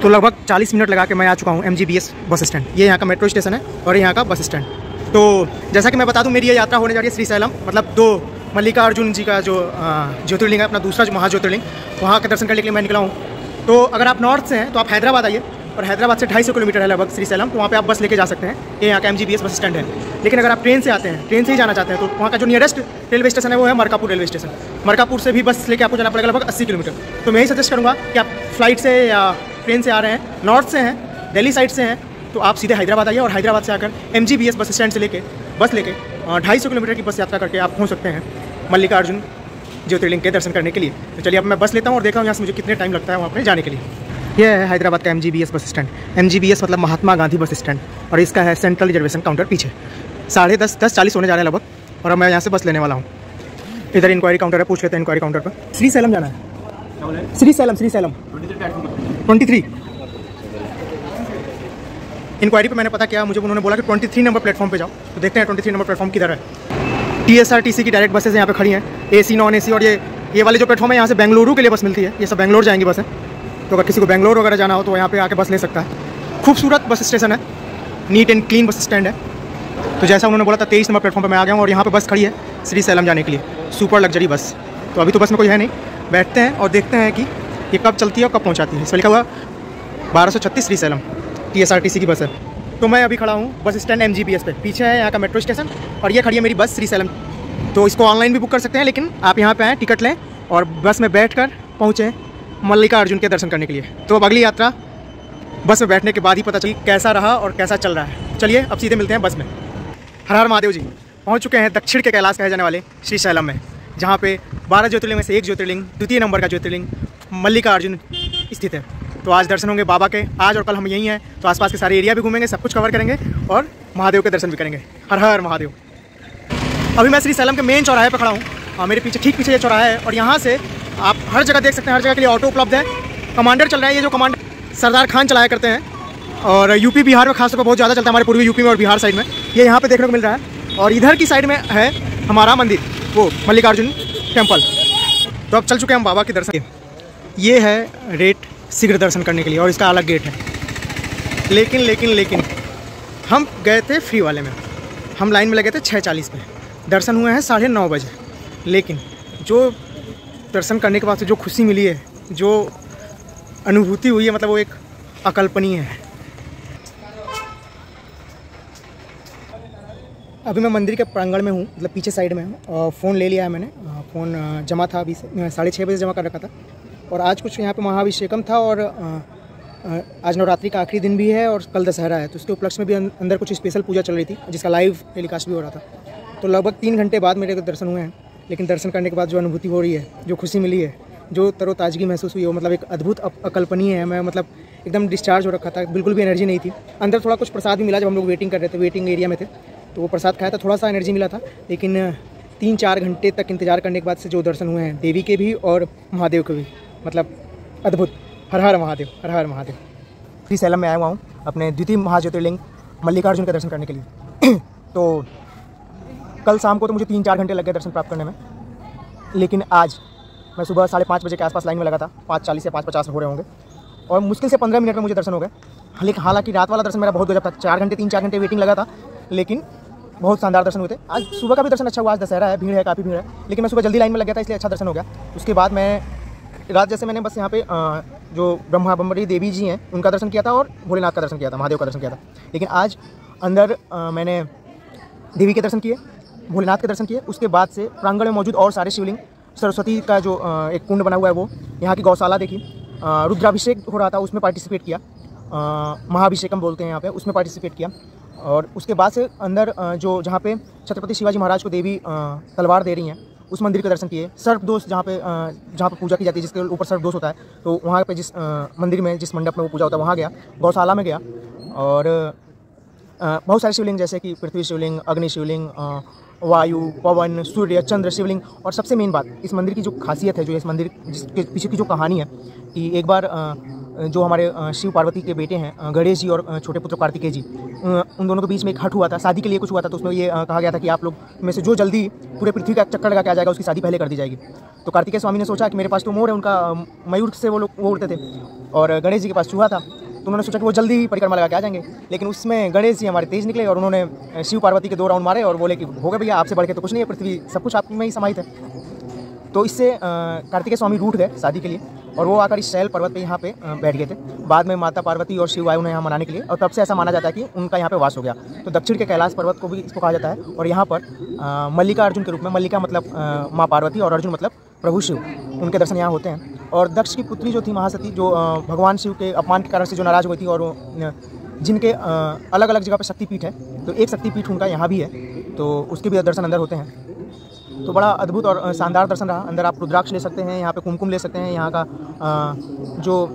तो लगभग 40 मिनट लगा के मैं आ चुका हूँ MGBS बस स्टैंड। ये यहाँ का मेट्रो स्टेशन है और यहाँ का बस स्टैंड। तो जैसा कि मैं बता दूँ, मेरी ये यात्रा होने जा रही है श्रीशैलम, मतलब 2 मल्लिकार्जुन जी का जो ज्योतिर्लिंग है, अपना दूसरा जो महाज्योतिर्लिंग, वहाँ के दर्शन करने के लिए मैं निकला हूँ। तो अगर आप नॉर्थ से हैं तो आप हैदराबाद आइए, और हैदराबाद से 250 किलोमीटर है लगभग श्रीशैलम, तो वहाँ पे आप बस लेके जा सकते हैं। ये यहाँ का MGBS बस स्टैंड है। लेकिन अगर आप ट्रेन से आते हैं, ट्रेन से ही जाना चाहते हैं, तो वहाँ का जो नियरेस्ट रेलवे स्टेशन है वो है मरकापुर रेलवे स्टेशन। मरकापुर से भी बस लेके आपको जाना पड़ेगा लगभग 80 किलोमीटर। तो मैं यही सजेस्ट करूँगा कि आप फ्लाइट से या ट्रेन से आ रहे हैं, नॉर्थ से हैं, दिल्ली साइड से हैं, तो आप सीधे हैदराबाद आइए और हैदराबाद से आकर MGBS बस स्टैंड से बस लेके 250 किलोमीटर की बस यात्रा करके आप पहुँच सकते हैं मल्लिकार्जुन ज्योतिर्लिंग के दर्शन करने के लिए। तो चलिए अब मैं बस लेता हूँ और देखता हूँ यहाँ से मुझे कितने टाइम लगता है वहाँ पर जाने के लिए। यह है हैदराबाद का MGBS बस स्टैंड। MGBS मतलब महात्मा गांधी बस स्टैंड, और इसका है सेंट्रल रिजर्वेशन काउंटर पीछे। 10:30 होने जा रहे हैं लगभग, और अब मैं यहाँ से बस लेने वाला हूँ। इधर इंक्वायरी काउंटर है, पूछ लेते हैं इंक्वायरी काउंटर पर। श्रीशैलम जाना है। श्रीशैलम 23 इंक्वायरी पे मैंने पता किया, मुझे उन्होंने बोला कि 23 नंबर प्लेटफॉर्म पे जाओ। तो देखते हैं 23 नंबर प्लेटफॉर्म किधर है। TSRTC की डायरेक्ट बसेज यहाँ पे खड़ी हैं, AC नॉन AC, और ये वाले जो प्लेटफॉर्म है यहाँ से बेंगलुरु के लिए बस मिलती है। ये सब बेंगलोर जाएंगी बसें, तो अगर किसी को बेंगलोर वगैरह जाना हो तो यहाँ पे आके बस ले सकता है। खूबसूरत बस स्टेशन है, neat and clean bus stand है। तो जैसा उन्होंने बोला था 23 नंबर प्लेटफॉर्म पे मैं आ गया हूँ, और यहाँ पे बस खड़ी है श्रीशैलम जाने के लिए, सुपर लग्जरी बस। तो अभी तो बस में कोई है नहीं, बैठते हैं और देखते हैं कि ये कब चलती है और कब पहुँचाती है। इस पर लिखा हुआ 1236 श्रीशैलम, TSRTC की बस है। तो मैं अभी खड़ा हूँ बस स्टैंड MGBS पे, पीछे है यहाँ का मेट्रो स्टेशन, और ये खड़ी है मेरी बस श्रीशैलम। तो इसको ऑनलाइन भी बुक कर सकते हैं, लेकिन आप यहाँ पे आएँ, टिकट लें और बस में बैठ कर पहुँचें मल्लिकार्जुन के दर्शन करने के लिए। तो अब अगली यात्रा बस में बैठने के बाद ही पता चली कैसा रहा और कैसा चल रहा है। चलिए अब सीधे मिलते हैं बस में। हर हर महादेव जी। पहुंच चुके हैं दक्षिण के कैलाश कहे जाने वाले श्रीशैलम में, जहां पे 12 ज्योतिर्लिंग में से एक ज्योतिर्लिंग, द्वितीय नंबर का ज्योतिर्लिंग मल्लिकार्जुन स्थित है। तो आज दर्शन होंगे बाबा के। आज और कल हम यहीं हैं, तो आसपास के सारे एरिया भी घूमेंगे, सब कुछ कवर करेंगे और महादेव के दर्शन भी करेंगे। हर हर महादेव। अभी मैं श्रीशैलम के मेन चौराहे पर खड़ा हूँ। मेरे पीछे, ठीक पीछे ये चौराहा है, और यहाँ से आप हर जगह देख सकते हैं, हर जगह के लिए ऑटो उपलब्ध है। कमांडर चल रहा है, ये जो कमांडर सरदार खान चलाया करते हैं, और यूपी बिहार में खासतौर पर बहुत ज़्यादा चलता है, हमारे पूर्वी यूपी में और बिहार साइड में। ये यहाँ पे देखने को मिल रहा है, और इधर की साइड में है हमारा मंदिर, वो मल्लिकार्जुन टेम्पल। तो अब चल चुके हैं हम बाबा के दर्शन। ये है रेट शीघ्र दर्शन करने के लिए, और इसका अलग गेट है। लेकिन हम गए थे फ्री वाले में, हम लाइन में लगे थे 6:40 पे, दर्शन हुए हैं 9:30 बजे। लेकिन जो दर्शन करने के बाद से जो खुशी मिली है, जो अनुभूति हुई है, मतलब वो एक अकल्पनीय है। अभी मैं मंदिर के प्रांगण में हूँ, मतलब पीछे साइड में हूँ। फ़ोन ले लिया है मैंने, फ़ोन जमा था, अभी 6:30 बजे जमा कर रखा था। और आज कुछ यहाँ पे महाभिषेकम था, और आज नवरात्रि का आखिरी दिन भी है, और कल दशहरा है, तो उसके उपलक्ष्य में भी अंदर कुछ स्पेशल पूजा चल रही थी, जिसका लाइव टेलीकास्ट भी हो रहा था। तो लगभग 3 घंटे बाद मेरे को दर्शन हुए हैं। लेकिन दर्शन करने के बाद जो अनुभूति हो रही है, जो खुशी मिली है, जो तरोताजगी महसूस हुई है, वो मतलब एक अद्भुत अकल्पनीय है। मैं मतलब एकदम डिस्चार्ज हो रखा था, बिल्कुल भी एनर्जी नहीं थी। अंदर थोड़ा कुछ प्रसाद भी मिला, जब हम लोग वेटिंग कर रहे थे, वेटिंग एरिया में थे, तो वो प्रसाद खाया था, थोड़ा सा एनर्जी मिला था। लेकिन 3-4 घंटे तक इंतजार करने के बाद से जो दर्शन हुए हैं, देवी के भी और महादेव के भी, मतलब अद्भुत। हर हर महादेव, हर हर महादेव। श्रीशैलम में आया हुआ हूँ अपने द्वितीय महाज्योतिर्लिंग मल्लिकार्जुन के दर्शन करने के लिए। तो कल शाम को तो मुझे 3-4 घंटे लग गए दर्शन प्राप्त करने में, लेकिन आज मैं सुबह 5:30 बजे के आसपास लाइन में लगा था। 5:40 या 5:50 हो रहे होंगे, और मुश्किल से 15 मिनट में मुझे दर्शन हो गए। लेकिन हालांकि रात वाला दर्शन मेरा बहुत गजब था, 3-4 घंटे वेटिंग लगा था, लेकिन बहुत शानदार दर्शन हुए थे। आज सुबह का भी दर्शन अच्छा हुआ। आज दशहरा है, भीड़ है, काफ़ी भीड़ है, लेकिन मैं सुबह जल्दी लाइन में लग गया था, इसलिए अच्छा दर्शन हो गया। उसके बाद मैं रात जैसे मैंने बस यहाँ पे जो ब्रह्माबंबरी देवी जी हैं उनका दर्शन किया था, और भोलेनाथ का दर्शन किया था, महादेव का दर्शन किया था। लेकिन आज अंदर मैंने देवी के दर्शन किए, भोलेनाथ के दर्शन किए। उसके बाद से प्रांगण में मौजूद और सारे शिवलिंग, सरस्वती का जो एक कुंड बना हुआ है वो, यहाँ की गौशाला देखी, रुद्राभिषेक हो रहा था, उसमें पार्टिसिपेट किया, महाभिषेकम बोलते हैं यहाँ पे, उसमें पार्टिसिपेट किया। और उसके बाद से अंदर जो जहाँ पे छत्रपति शिवाजी महाराज को देवी तलवार दे रही हैं, उस मंदिर के दर्शन किए। सर्पदोष जहाँ पे पूजा की जाती है, जिसके ऊपर सर्पदोष होता है, तो वहाँ पे जिस मंदिर में, जिस मंडप में वो पूजा होता है, वहाँ गया। गौशाला में गया, और बहुत सारे शिवलिंग, जैसे कि पृथ्वी शिवलिंग, अग्नि शिवलिंग, वायु, पवन, सूर्य, चंद्र शिवलिंग। और सबसे मेन बात, इस मंदिर की जो खासियत है, जो इस मंदिर जिसके पीछे की जो कहानी है, कि एक बार जो हमारे शिव पार्वती के बेटे हैं गणेश जी और छोटे पुत्र कार्तिकेय जी, उन दोनों के बीच में एक हट हुआ था, शादी के लिए कुछ हुआ था। तो उसमें ये कहा गया था कि आप लोग में से जो जल्दी पूरे पृथ्वी का चक्कर लगा के आ जाएगा उसकी शादी पहले कर दी जाएगी। तो कार्तिकेय स्वामी ने सोचा कि मेरे पास तो मोर है, उनका मयूर से वो उड़ते थे, और गणेश जी के पास चूहा था, तो उन्होंने सोचा कि वो जल्दी ही परिक्रमा लगा के आ जाएंगे। लेकिन उसमें गणेश जी हमारे तेज निकले और उन्होंने शिव पार्वती के 2 राउंड मारे और बोले कि हो गए भैया, आपसे बढ़ के तो कुछ नहीं है, पृथ्वी सब कुछ आप में ही समाहित है। तो इससे कार्तिकेय स्वामी रूठ गए शादी के लिए, और वो आकर इस शैल पर्वत पे यहाँ पे बैठ गए थे। बाद में माता पार्वती और शिव आए उन्हें यहाँ मनाने के लिए, और तब से ऐसा माना जाता है कि उनका यहाँ पे वास हो गया। तो दक्षिण के कैलाश पर्वत को भी इसको कहा जाता है, और यहाँ पर मल्लिका अर्जुन के रूप में, मल्लिका मतलब माँ पार्वती और अर्जुन मतलब प्रभु शिव, उनके दर्शन यहाँ होते हैं। और दक्ष की पुत्री जो थी महासती, जो भगवान शिव के अपमान के कारण से जो नाराज हुई थी, और जिनके अलग अलग जगह पर शक्तिपीठ है, तो एक शक्तिपीठ उनका यहाँ भी है, तो उसके भी दर्शन अंदर होते हैं। तो बड़ा अद्भुत और शानदार दर्शन रहा। अंदर आप रुद्राक्ष ले सकते हैं, यहाँ पे कुमकुम ले सकते हैं, यहाँ का जो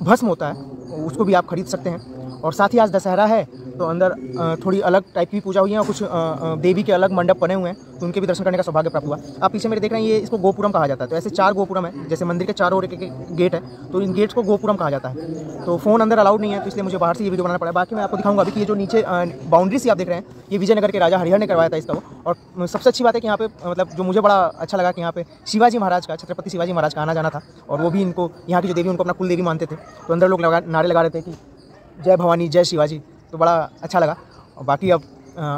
भस्म होता है उसको भी आप खरीद सकते हैं। और साथ ही आज दशहरा है, तो अंदर थोड़ी अलग टाइप की पूजा हुई है, और कुछ देवी के अलग मंडप बने हुए हैं, तो उनके भी दर्शन करने का सौभाग्य प्राप्त हुआ। आप पीछे मेरे देख रहे हैं, ये इसको गोपुरम कहा जाता है। तो ऐसे 4 गोपुरम है, जैसे मंदिर के चारों ओर एक गेट है, तो इन गेट्स को गोपुरम कहा जाता है। तो फ़ोन अंदर अलाउड नहीं है, तो इसलिए मुझे बाहर से ये वीडियो बनाना पड़ा। बाकी मैं आपको दिखाऊंगा अभी कि ये जो नीचे बाउंड्री सी आप देख रहे हैं, ये विजयनगर के राजा हरिहर ने करवाया था इसका वो। और सबसे अच्छी बात है कि यहाँ पे मतलब जो मुझे बड़ा अच्छा लगा कि यहाँ पे शिवाजी महाराज का, छत्रपति शिवाजी महाराज का आना जाना था, और वो भी इनको यहाँ की जो देवी उनको अपना कुल देवी मानते थे। तो अंदर लोग नारे लगा रहे थे कि जय भवानी जय शिवाजी, तो बड़ा अच्छा लगा। और बाकी अब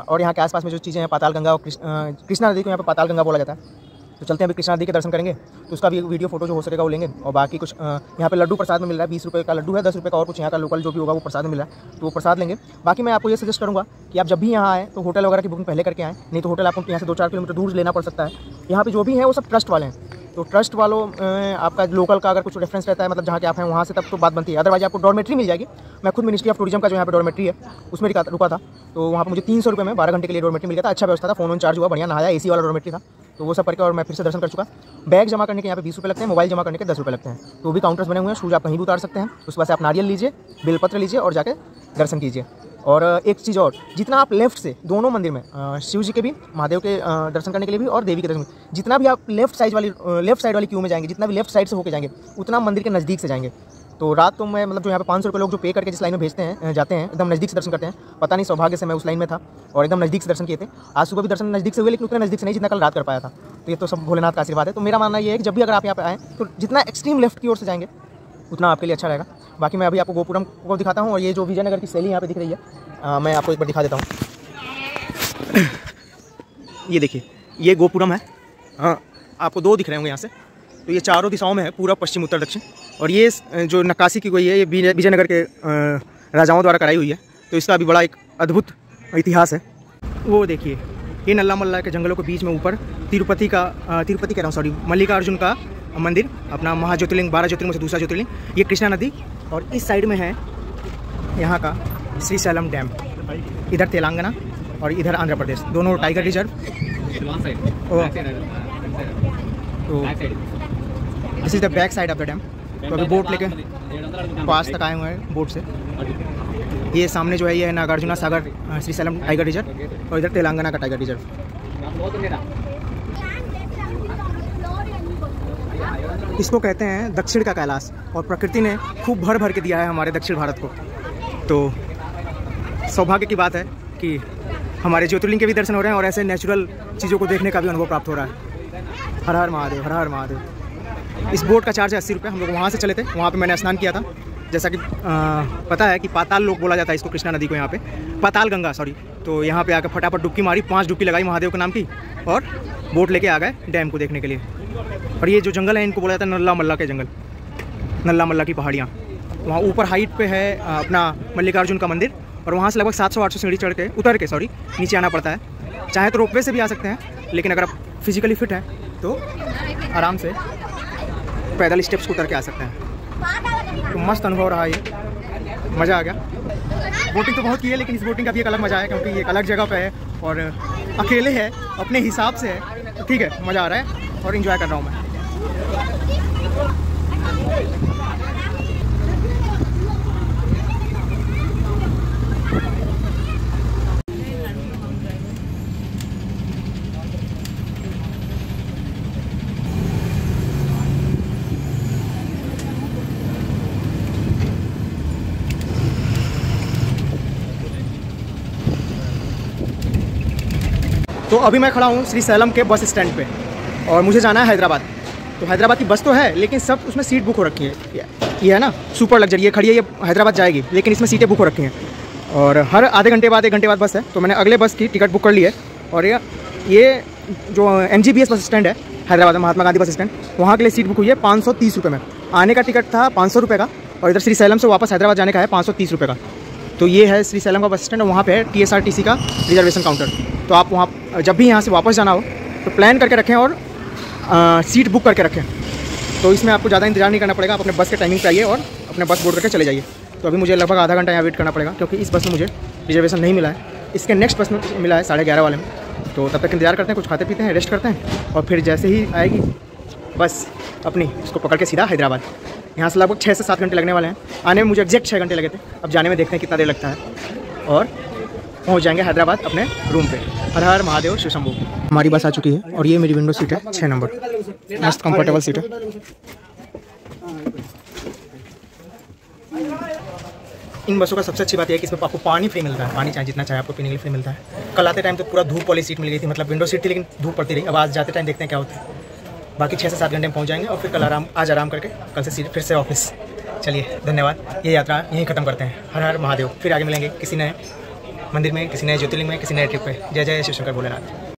और यहाँ के आसपास में जो चीज़ें हैं, पाताल गंगा और कृष्णा नदी को यहाँ पे पाताल गंगा बोला जाता है। तो चलते हैं अभी कृष्णा नदी के दर्शन करेंगे, तो उसका भी वीडियो फोटो जो हो सकेगा वो लेंगे। और बाकी कुछ यहाँ पे लड्डू प्रसाद में मिल रहा है, 20 रुपये का लड्डू है, 10 रुपये का और कुछ यहाँ का लोकल जो भी होगा वो प्रसाद में मिल रहा है, तो वो प्रसाद लेंगे। बाकी मैं आपको ये सजेस्ट करूँगा कि आप जब भी यहाँ आए तो होटल वगैरह की बुकिंग पहले करके आएँ, नहीं तो होटल आपको यहाँ से 2-4 किलोमीटर दूर लेना पड़ सकता है। यहाँ पे जो भी है वो सब ट्रस्ट वाले हैं, तो ट्रस्ट वालों आपका लोकल का अगर कुछ रेफरेंस रहता है, मतलब जहाँ के आप हैं वहाँ से, तब तो बात बनती है। अदरवाइज आपको डॉर्मेट्री मिल जाएगी। मैं खुद मिनिस्ट्री ऑफ टूरिज्म का जो यहाँ पे डॉर्मेट्री है उसमें रुका था, तो वहाँ पर मुझे 300 रुपये में 12 घंटे के लिए डॉर्मेट्री मिल गया था। अच्छा व्यवस्था था, फ़ोन चार्ज हुआ, बढ़िया नहाया, AC वाला डॉर्मेट्री था। तो वो सब करके और मैं फिर से दर्शन कर चुका। बैग जमा करने के यहाँ पे 20 रुपये लगते हैं, मोबाइल जमा करने के 10 रुपये लगते हैं। तो वो भी काउंटर्स बने हुए हैं, शूज़ आप कहीं भी उतार सकते हैं। उसके बाद से आप नारियल लीजिए, बेलपत्र लीजिए और जाके दर्शन कीजिए। और एक चीज़ और, जितना आप लेफ्ट से दोनों मंदिर में शिव जी के भी, महादेव के दर्शन करने के लिए भी और देवी के दर्शन, जितना भी आप लेफ्ट साइड वाली क्यू में जाएंगे, जितना भी लेफ्ट साइड से होकर जाएंगे, उतना मंदिर के नज़दीक से जाएंगे। तो रात को मैं मतलब जो यहाँ पे 500 रुपये लोग जो पे करके जिस लाइन में भेजते हैं जाते हैं, एकदम नज़दीक से दर्शन करते हैं। पता नहीं सौभाग्य से मैं उस लाइन में था और एकदम नज़दीक से दर्शन किए थे। आज सुबह भी दर्शन नज़दीक से हुए, लेकिन उतने नज़दीक से नहीं जितना कल रात कर पाया था। तो ये तो सब भोलेनाथ का आशीर्वाद है। तो मेरा मानना ये है कि जब भी अगर आप यहाँ पे आएँ तो जितना एक्सट्रीम लेफ्ट की ओर से जाएंगे उतना आपके लिए अच्छा रहेगा। बाकी मैं अभी आपको गोपुरम को दिखाता हूँ, और ये जो विजयनगर की शैली यहाँ पे दिख रही है, मैं आपको एक बार दिखा देता हूँ। ये देखिए, ये गोपुरम है। हाँ, आपको 2 दिख रहे होंगे यहाँ से। तो ये चारों दिशाओं में है, पूरा पश्चिम उत्तर दक्षिण। और ये जो नक्काशी की गई है, ये विजयनगर के राजाओं द्वारा कराई हुई है। तो इसका भी बड़ा एक अद्भुत इतिहास है। वो देखिए, ये नल्ला मल्ला के जंगलों के बीच में ऊपर तिरुपति कह रहा हूँ, सॉरी, मल्लिकार्जुन का मंदिर, अपना महाज्योतिर्लिंग, 12 ज्योतिर्लिंग में से दूसरा ज्योतिर्लिंग, ये कृष्णा नदी। और इस साइड में है यहाँ का श्रीशैलम डैम, इधर तेलंगाना और इधर आंध्र प्रदेश, दोनों टाइगर रिजर्व। तो this is the back side of the dam. तो अभी बोट लेके पास तक आए हुए हैं बोट से। ये सामने जो है ये नागार्जुना सागर श्रीशैलम टाइगर रिजर्व, और इधर तेलंगाना का टाइगर रिजर्व। इसको कहते हैं दक्षिण का कैलाश, और प्रकृति ने खूब भर भर के दिया है हमारे दक्षिण भारत को। तो सौभाग्य की बात है कि हमारे ज्योतिर्लिंग के भी दर्शन हो रहे हैं और ऐसे नेचुरल चीज़ों को देखने का भी अनुभव प्राप्त हो रहा है। हर हर महादेव, हर हर महादेव। इस बोट का चार्ज है 80 रुपये। हम लोग वहाँ से चले थे, वहाँ पे मैंने स्नान किया था। जैसा कि पता है कि पाताल लोग बोला जाता है इसको, कृष्णा नदी को यहाँ पे पाताल गंगा, सॉरी। तो यहाँ पे आकर फटाफट डुबकी मारी, 5 डुबकी लगाई महादेव के नाम की, और बोट लेके आ गए डैम को देखने के लिए। और ये जो जंगल है इनको बोला जाता है नल्ला मल्ला के जंगल, नल्ला मल्ला की पहाड़ियाँ। वहाँ ऊपर हाइट पे है अपना मल्लिकार्जुन का मंदिर, और वहाँ से लगभग 700-800 सीढ़ी चढ़ के उतर के नीचे आना पड़ता है। चाहे तो रोपवे से भी आ सकते हैं, लेकिन अगर आप फिजिकली फिट हैं तो आराम से पैदल स्टेप्स को उतर के आ सकते हैं। तो मस्त अनुभव रहा, ये मज़ा आ गया। बोटिंग तो बहुत की है, लेकिन इस बोटिंग का भी एक अलग मज़ा है, क्योंकि ये एक अलग जगह पे है और अकेले है, अपने हिसाब से है। तो ठीक है, मज़ा आ रहा है और इन्जॉय कर रहा हूँ मैं। तो अभी मैं खड़ा हूँ श्री सैलम के बस स्टैंड पे और मुझे जाना है हैदराबाद। तो हैदराबाद की बस तो है लेकिन सब उसमें सीट बुक हो रखी है। ये है ना सुपर लग्जरी, ये खड़ी है, ये हैदराबाद जाएगी लेकिन इसमें सीटें बुक हो रखी हैं और हर आधे घंटे बाद 1 घंटे बाद बस है। तो मैंने अगले बस की टिकट बुक कर ली है और ये जो MGBS बस स्टैंड है हैदराबाद में, महात्मा गांधी बस स्टैंड, वहाँ के लिए सीट बुक हुई है 530 रुपये में। आने का टिकट था 500 रुपये का और इधर श्री सैलम से वापस हैदराबाद जाने का है 530 रुपये का। तो ये है श्री सैलम का बस स्टैंड और वहाँ पे है TSRTC का रिजर्वेशन काउंटर। तो आप वहाँ जब भी यहाँ से वापस जाना हो तो प्लान करके रखें और सीट बुक करके रखें। तो इसमें आपको ज़्यादा इंतजार नहीं करना पड़ेगा, अपने बस के टाइमिंग पे आइए और अपने बस बोर्ड करके चले जाइए। तो अभी मुझे लगभग आधा घंटा यहाँ वेट करना पड़ेगा क्योंकि इस बस में मुझे रिजर्वेशन नहीं मिला है। इसके नेक्स्ट बस में मिला है 11:30 वाले में। तो तब तक इंतजार करते हैं, कुछ खाते पीते हैं, रेस्ट करते हैं और फिर जैसे ही आएगी बस अपनी उसको पकड़ के सीधा हैदराबाद। यहाँ से लगभग 6 से 7 घंटे लगने वाले हैं। आने में मुझे एग्जैक्ट 6 घंटे लगे थे, अब जाने में देखते हैं कितना देर लगता है और पहुँच जाएंगे हैदराबाद अपने रूम पे। हर हर महादेव शिव शंभू। हमारी बस आ चुकी है और ये मेरी विंडो सीट है 6 नंबर, मस्त कंफर्टेबल सीट है। इन बसों का सबसे अच्छी बात यह है कि इसमें आपको पानी फ्री मिलता है, पानी चाहे जितना चाहे आपको पीने के लिए फ्री मिलता है। कल आते टाइम तो पूरा धूप वाली सीट मिल गई थी, मतलब विंडो सीट थी लेकिन धूप पड़ती रही। अब आज जाते टाइम देखते हैं क्या होता है। बाकी 6 से 7 घंटे में पहुंच जाएंगे और फिर कल आज आराम करके कल से फिर से ऑफिस। चलिए धन्यवाद, ये यात्रा यहीं ख़त्म करते हैं। हर हर महादेव। फिर आगे मिलेंगे किसी नए मंदिर में, किसी नए ज्योतिर्लिंग में, किसी नए ट्रिप पे। जय जय शिव शंकर भोलेनाथ।